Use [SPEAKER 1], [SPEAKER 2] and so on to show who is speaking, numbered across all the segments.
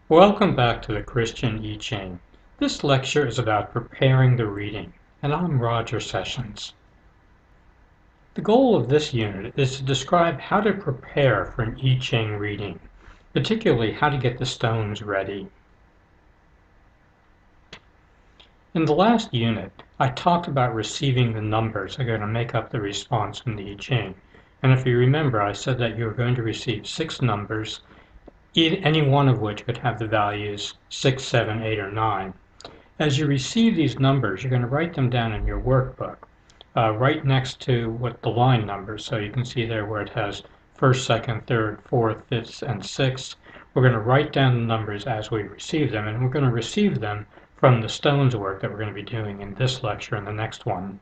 [SPEAKER 1] Welcome back to the Christian I Ching. This lecture is about preparing the reading, and I'm Roger Sessions. The goal of this unit is to describe how to prepare for an I Ching reading, particularly how to get the stones ready. In the last unit, I talked about receiving the numbers that are going to make up the response in the I Ching. And if you remember, I said that you're going to receive 6 numbers, any one of which could have the values 6, 7, 8, or 9. As you receive these numbers, you're going to write them down in your workbook, right next to what the line numbers. So you can see there where it has first, second, third, fourth, fifth, and sixth. We're going to write down the numbers as we receive them, and we're going to receive them from the stones work that we're going to be doing in this lecture and the next one.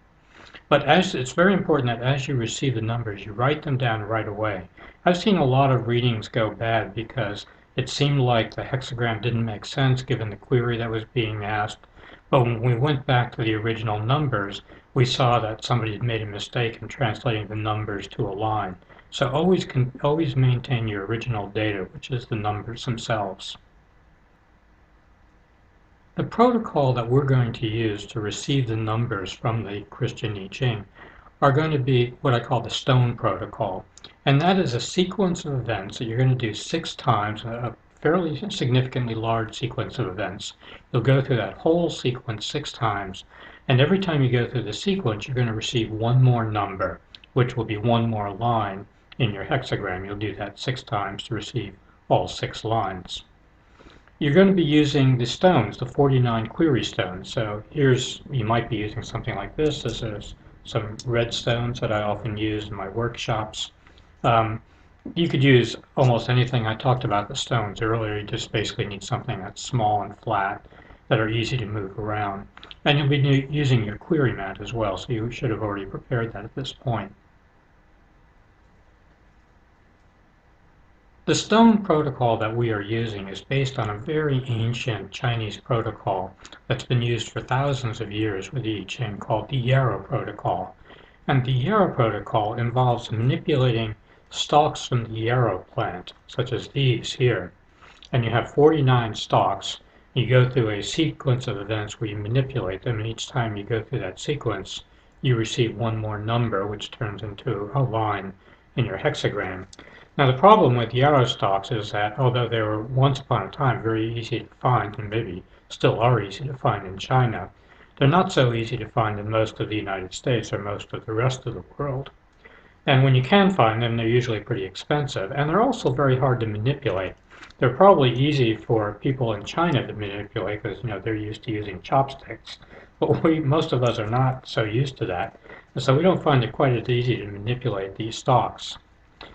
[SPEAKER 1] But it's very important that as you receive the numbers, you write them down right away. I've seen a lot of readings go bad because it seemed like the hexagram didn't make sense given the query that was being asked. But when we went back to the original numbers, we saw that somebody had made a mistake in translating the numbers to a line. So always maintain your original data, which is the numbers themselves. The protocol that we're going to use to receive the numbers from the Christian I Ching are going to be what I call the stone protocol. And that is a sequence of events that you're going to do 6 times, a fairly significantly large sequence of events. You'll go through that whole sequence 6 times. And every time you go through the sequence, you're going to receive one more number, which will be one more line in your hexagram. You'll do that 6 times to receive all 6 lines. You're going to be using the stones, the 49 query stones. So you might be using something like this. This is some red stones that I often use in my workshops. You could use almost anything. I talked about the stones earlier. You just basically need something that's small and flat, that are easy to move around. And you'll be using your query mat as well, so you should have already prepared that at this point. The stone protocol that we are using is based on a very ancient Chinese protocol that's been used for thousands of years with I Ching called the yarrow protocol. And the yarrow protocol involves manipulating stalks from the yarrow plant, such as these here. And you have 49 stalks. You go through a sequence of events where you manipulate them, and each time you go through that sequence, you receive one more number, which turns into a line in your hexagram. Now the problem with yarrow stalks is that although they were once upon a time very easy to find, and maybe still are easy to find in China, they're not so easy to find in most of the United States or most of the rest of the world. And when you can find them, they're usually pretty expensive, and they're also very hard to manipulate. They're probably easy for people in China to manipulate because they're used to using chopsticks, but most of us are not so used to that, and so we don't find it quite as easy to manipulate these stalks.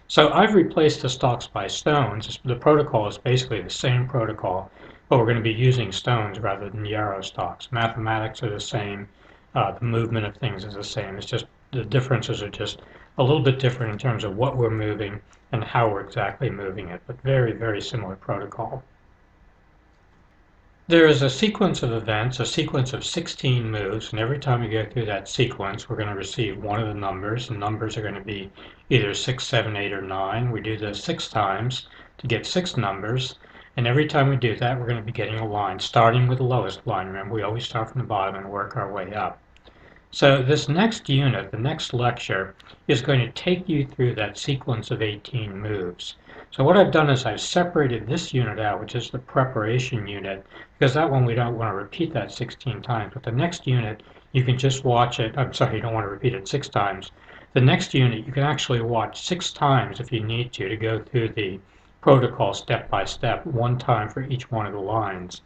[SPEAKER 1] So I've replaced the stalks by stones. The protocol is basically the same protocol, but we're going to be using stones rather than yarrow stalks. Mathematics are the same. The movement of things is the same. It's just the differences are just a little bit different in terms of what we're moving and how we're exactly moving it, but very, very similar protocol. There is a sequence of events, a sequence of 16 moves, and every time we go through that sequence, we're going to receive one of the numbers. The numbers are going to be either 6, 7, 8, or 9. We do this 6 times to get 6 numbers, and every time we do that, we're going to be getting a line, starting with the lowest line. Remember, we always start from the bottom and work our way up. So this next unit, the next lecture, is going to take you through that sequence of 18 moves. So what I've done is I've separated this unit out, which is the preparation unit, because that one we don't want to repeat that 16 times. But the next unit, you can just watch it. I'm sorry, you don't want to repeat it 6 times. The next unit, you can actually watch 6 times if you need to go through the protocol step by step, 1 time for each one of the lines.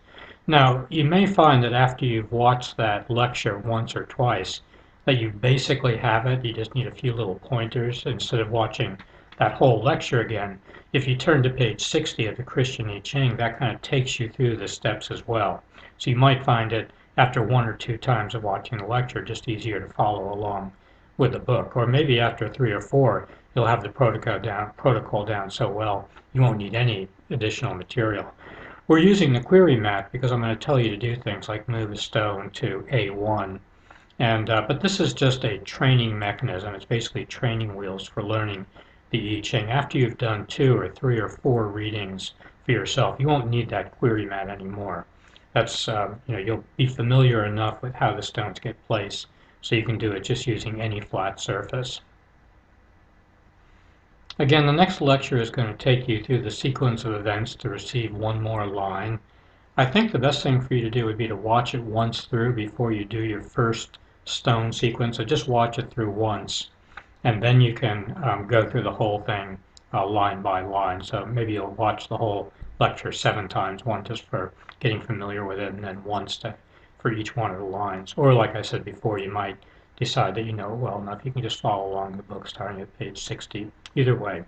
[SPEAKER 1] Now, you may find that after you've watched that lecture once or twice, that you basically have it. You just need a few little pointers instead of watching that whole lecture again. If you turn to page 60 of the Christian I Ching, that kind of takes you through the steps as well. So you might find it after 1 or 2 times of watching the lecture just easier to follow along with the book. Or maybe after 3 or 4, you'll have the protocol down so well you won't need any additional material. We're using the query mat because I'm going to tell you to do things like move a stone to A1. But this is just a training mechanism. It's basically training wheels for learning the I Ching. After you've done 2 or 3 or 4 readings for yourself. You won't need that query mat anymore. That's, you'll be familiar enough with how the stones get placed, so you can do it just using any flat surface. Again, the next lecture is going to take you through the sequence of events to receive one more line. I think the best thing for you to do would be to watch it once through before you do your first stone sequence. So just watch it through once, and then you can go through the whole thing line by line. So maybe you'll watch the whole lecture 7 times, one just for getting familiar with it, and then once for each one of the lines. Or like I said before, you might decide that you know it well enough, you can just follow along the book starting at page 60. Either way.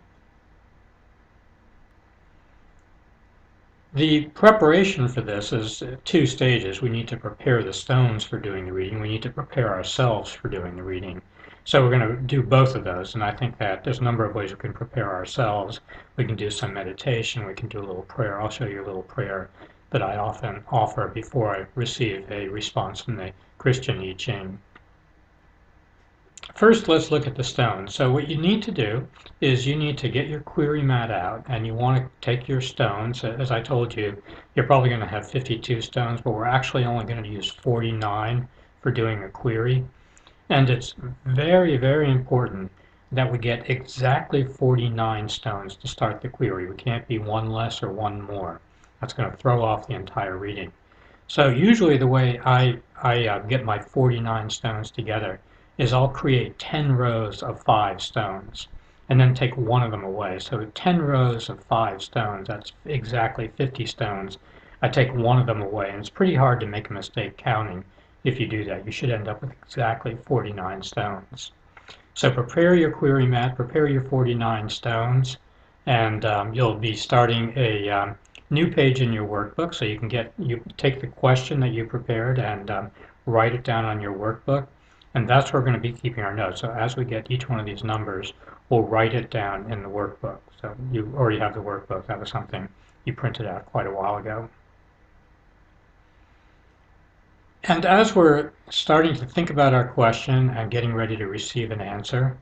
[SPEAKER 1] The preparation for this is 2 stages. We need to prepare the stones for doing the reading. We need to prepare ourselves for doing the reading. So we're going to do both of those, and I think that there's a number of ways we can prepare ourselves. We can do some meditation. We can do a little prayer. I'll show you a little prayer that I often offer before I receive a response from the Christian I Ching. First, let's look at the stones. So what you need to do is you need to get your query mat out, and you want to take your stones. As I told you, you're probably going to have 52 stones, but we're actually only going to use 49 for doing a query. And it's very, very important that we get exactly 49 stones to start the query. We can't be one less or one more. That's going to throw off the entire reading. So usually the way I get my 49 stones together is I'll create 10 rows of 5 stones and then take one of them away. So 10 rows of 5 stones, that's exactly 50 stones. I take one of them away, and it's pretty hard to make a mistake counting if you do that. You should end up with exactly 49 stones. So prepare your query mat, prepare your 49 stones, and you'll be starting a new page in your workbook. So you take the question that you prepared and write it down on your workbook. And that's where we're going to be keeping our notes. So as we get each one of these numbers, we'll write it down in the workbook. So you already have the workbook. That was something you printed out quite a while ago. And as we're starting to think about our question and getting ready to receive an answer,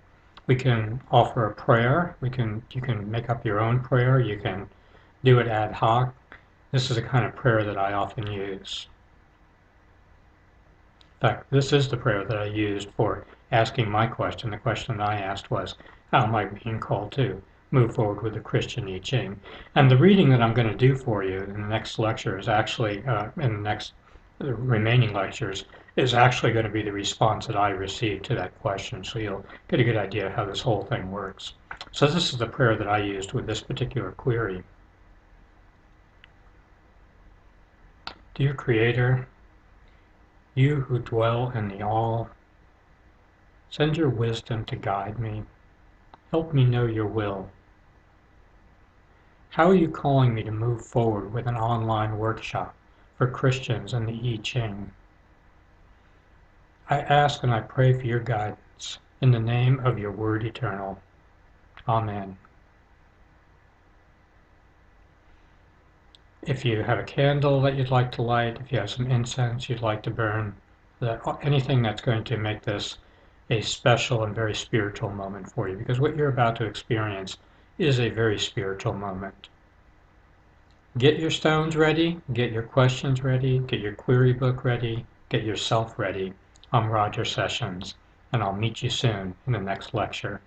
[SPEAKER 1] we can offer a prayer. You can make up your own prayer. You can do it ad hoc. This is a kind of prayer that I often use. In fact, this is the prayer that I used for asking my question. The question that I asked was, how am I being called to move forward with the Christian I Ching? And the reading that I'm going to do for you in the next lecture is actually, in the next remaining lectures, is actually going to be the response that I received to that question. So you'll get a good idea of how this whole thing works. So this is the prayer that I used with this particular query. Dear Creator, you who dwell in the all, send your wisdom to guide me. Help me know your will. How are you calling me to move forward with an online workshop for Christians in the I Ching? I ask and I pray for your guidance in the name of your word eternal. Amen. If you have a candle that you'd like to light, if you have some incense you'd like to burn, anything that's going to make this a special and very spiritual moment for you, because what you're about to experience is a very spiritual moment. Get your stones ready, get your questions ready, get your query book ready, get yourself ready. I'm Roger Sessions, and I'll meet you soon in the next lecture.